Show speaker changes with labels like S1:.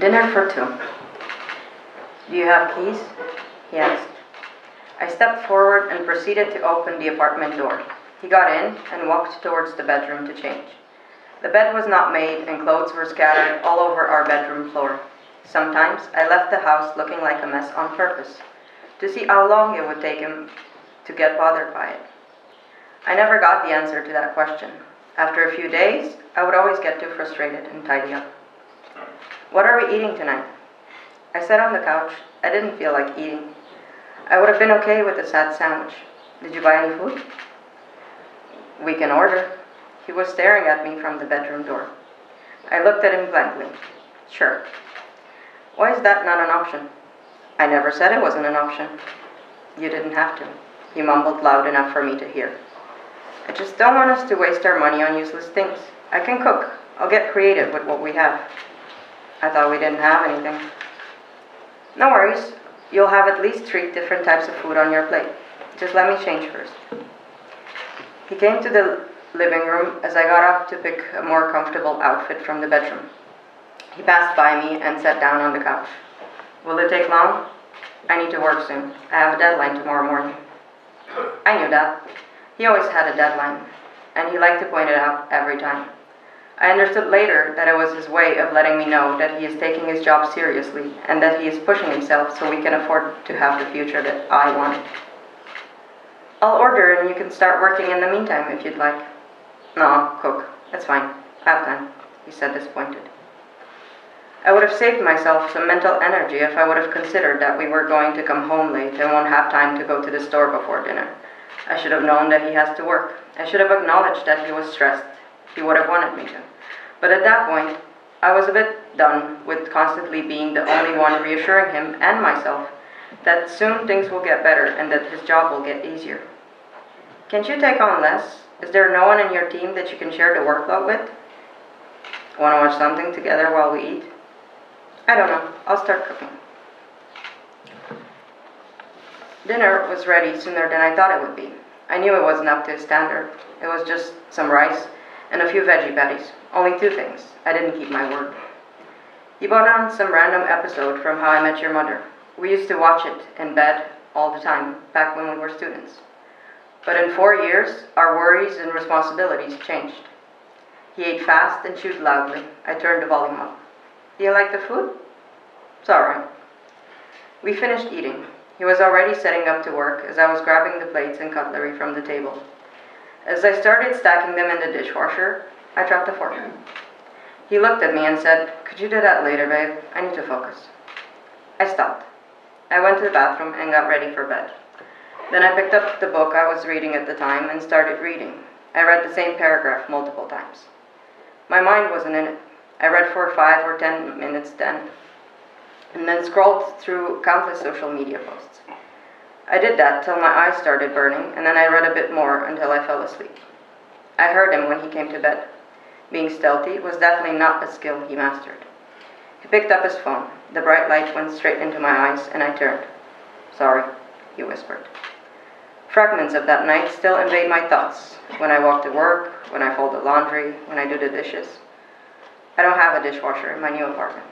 S1: Dinner for two. Do you have keys? He asked. I stepped forward and proceeded to open the apartment door. He got in and walked towards the bedroom to change. The bed was not made and clothes were scattered all over our bedroom floor. Sometimes I left the house looking like a mess on purpose, to see how long it would take him to get bothered by it. I never got the answer to that question. After a few days, I would always get too frustrated and tidy up. What are we eating tonight? I sat on the couch. I didn't feel like eating. I would have been okay with a sad sandwich. Did you buy any food? We can order. He was staring at me from the bedroom door. I looked at him blankly. Sure. Why is that not an option? I never said it wasn't an option. You didn't have to. He mumbled loud enough for me to hear. I just don't want us to waste our money on useless things. I can cook. I'll get creative with what we have. I thought we didn't have anything. No worries. You'll have at least 3 different types of food on your plate. Just let me change first. He came to the living room as I got up to pick a more comfortable outfit from the bedroom. He passed by me and sat down on the couch. Will it take long? I need to work soon. I have a deadline tomorrow morning. I knew that. He always had a deadline, and he liked to point it out every time. I understood later that it was his way of letting me know that he is taking his job seriously and that he is pushing himself so we can afford to have the future that I want. I'll order and you can start working in the meantime if you'd like. No, I'll cook. It's fine. I have time, he said, disappointed. I would have saved myself some mental energy if I would have considered that we were going to come home late and won't have time to go to the store before dinner. I should have known that he has to work. I should have acknowledged that he was stressed. He would have wanted me to. But at that point, I was a bit done with constantly being the only one reassuring him and myself that soon things will get better and that his job will get easier. Can't you take on less? Is there no one in your team that you can share the workload with? Want to watch something together while we eat? I don't know. I'll start cooking. Dinner was ready sooner than I thought it would be. I knew it wasn't up to his standard. It was just some rice and a few veggie patties. Only 2 things. I didn't keep my word. He brought on some random episode from How I Met Your Mother. We used to watch it in bed all the time, back when we were students. But in 4 years, our worries and responsibilities changed. He ate fast and chewed loudly. I turned the volume up. Do you like the food? It's all right. We finished eating. He was already setting up to work as I was grabbing the plates and cutlery from the table. As I started stacking them in the dishwasher, I dropped the fork. He looked at me and said, "Could you do that later, babe? I need to focus." I stopped. I went to the bathroom and got ready for bed. Then I picked up the book I was reading at the time and started reading. I read the same paragraph multiple times. My mind wasn't in it. I read for 5 or 10 minutes then, and then scrolled through countless social media posts. I did that till my eyes started burning, and then I read a bit more until I fell asleep. I heard him when he came to bed. Being stealthy was definitely not a skill he mastered. He picked up his phone. The bright light went straight into my eyes, and I turned. "Sorry," he whispered. Fragments of that night still invade my thoughts. When I walk to work, when I fold the laundry, when I do the dishes. I don't have a dishwasher in my new apartment.